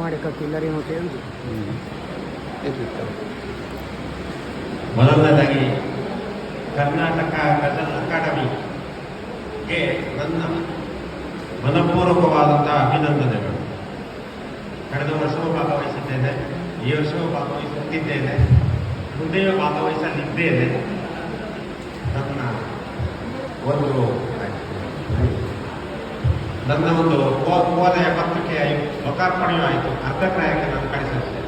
ಮಾಡಿ ಕಕ್ಕಿಲ್ಲರಿ ಮತ್ತೆ ಮೊದಲನೇದಾಗಿ ಕರ್ನಾಟಕ ಗಜಲ್ ಅಕಾಡೆಮಿಗೆ ನನ್ನ ಮನಪೂರ್ವಕವಾದಂತಹ ಅಭಿನಂದನೆಗಳು. ಕಳೆದ ವರ್ಷವೂ ಭಾಗವಹಿಸಿದ್ದೇನೆ, ಈ ವರ್ಷವೂ ಭಾಗವಹಿಸುತ್ತಿದ್ದೇನೆ, ಮುಂದೆಯೂ ಭಾಗವಹಿಸಲಿದ್ದೇನೆ. ನನ್ನ ಒಂದು ಓದೆಯ ಪತ್ರಿಕೆಯ ಲೋಕಾರ್ಪಣೆಯೂ ಆಯಿತು. ಅರ್ಧಕ್ರಾಯಕ್ಕೆ ನಾನು ಕಳಿಸಿದ್ದೆ.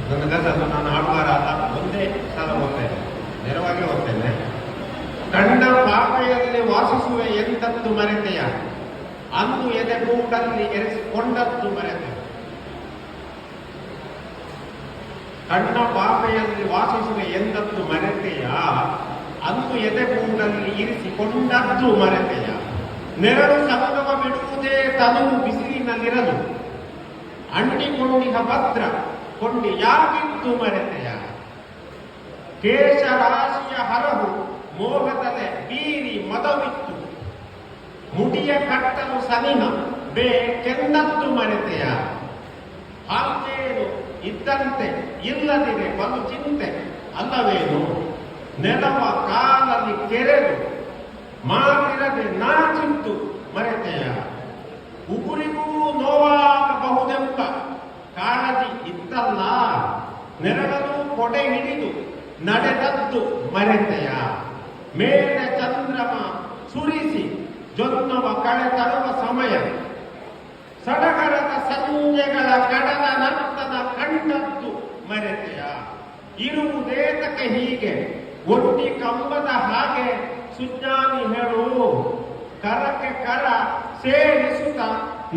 ನನ್ನ ಗಜಲು ನಾನು ಆಡುವಾರ ಒಂದೇ ಸಾಲ ಓದ್ತೇನೆ, ನೇರವಾಗಿ ಓದ್ತೇನೆ. ಕಂಡ ಪಾಪೆಯಲ್ಲಿ ವಾಸಿಸುವೆ ಎಂದದ್ದು ಮರೆತೆಯ, ಅಂದು ಎದೆ ಗೂಡಲ್ಲಿ ಎರೆಸಿಕೊಂಡದ್ದು ಮರೆತೆ. ಕಣ್ಣ ಪಾಪೆಯಲ್ಲಿ ವಾಸಿಸುವೆ ಎಂದದ್ದು ಮರೆತೆಯ, ಅಂದು ಎದೆಗೂಡಲ್ಲಿ ಇರಿಸಿಕೊಂಡದ್ದು ಮರೆತೆಯ. ನೆರಳು ಸಂಗಮ ಬಿಡುವುದೇ ತನುವು ಬಿಸಿಲಿನಲ್ಲಿರಲು, ಅಂಟಿಕೊಂಡಿಹ ಭದ್ರ ಕೊಂಡಿ ಯಾಗಿದ್ದು ಮರೆತೆಯ. ಕೇಶರಾಶಿಯ ಹರಹು ಮೋಹದಲೆ ಬೀರಿ ಮದವಿತ್ತು, ಮುಡಿಯ ಕಟ್ಟಲು ಸನಿಹ ಬೇಕೆಂದದ್ದು ಮರೆತೆಯ. ಹಾಗೇನು ಇದ್ದಂತೆ ಇಲ್ಲದಿರೆ ಬಲು ಚಿಂತೆ ಅಲ್ಲವೇನು, ನೆಲವ ಕಾಲಲ್ಲಿ ಕೆರೆದು ಮಾತಿರದೆ ನಾಚಿತ್ತು ಮರೆತೆಯ. ಉಗುರಿಗೂ ನೋವಾಗಬಹುದೆಂಬ ಕಾಳಜಿ ಇತ್ತಲ್ಲ, ನೆರಳಲು ಕೊಡೆ ಹಿಡಿದು ನಡೆದದ್ದು ಮರೆತೆಯ. ಮೇಲೆ ಚಂದ್ರಮ ಸುರಿಸಿ ಜೊನ್ನವ ಕಳೆ ತರುವ ಸಮಯ, ಸಡಗರದ ಸಂಜೆಗಳ ಕಡಲ ನರ್ತನ ಕಂಡದ್ದು ಮರೆತೆಯ. ಇರುವುದೇತಕ್ಕೆ ಹೀಗೆ ಒಟ್ಟಿ ಕಂಬದ ಹಾಗೆ ಸುಜ್ಞಾನಿ ಹೇಳು, ಕರಕ್ಕೆ ಕರ ಸೇರಿಸುತ್ತ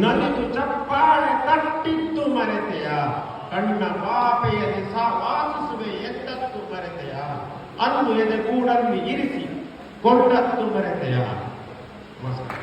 ನಲಿದು ಚಪ್ಪಾಳೆ ತಟ್ಟಿದ್ದು ಮರೆತೆಯ. ಕಣ್ಣ ಪಾಪೆಯಲ್ಲಿ ವಾಸಿಸುವೆ ಎಂದದ್ದು ಮರೆತೆಯ, ಅಂದು ಎದೆ ಗೂಡಲ್ಲಿ ಇರಿಸಿ ಕೊಂಡದ್ದು ಮರೆತೆಯ. ನಮಸ್ಕಾರ.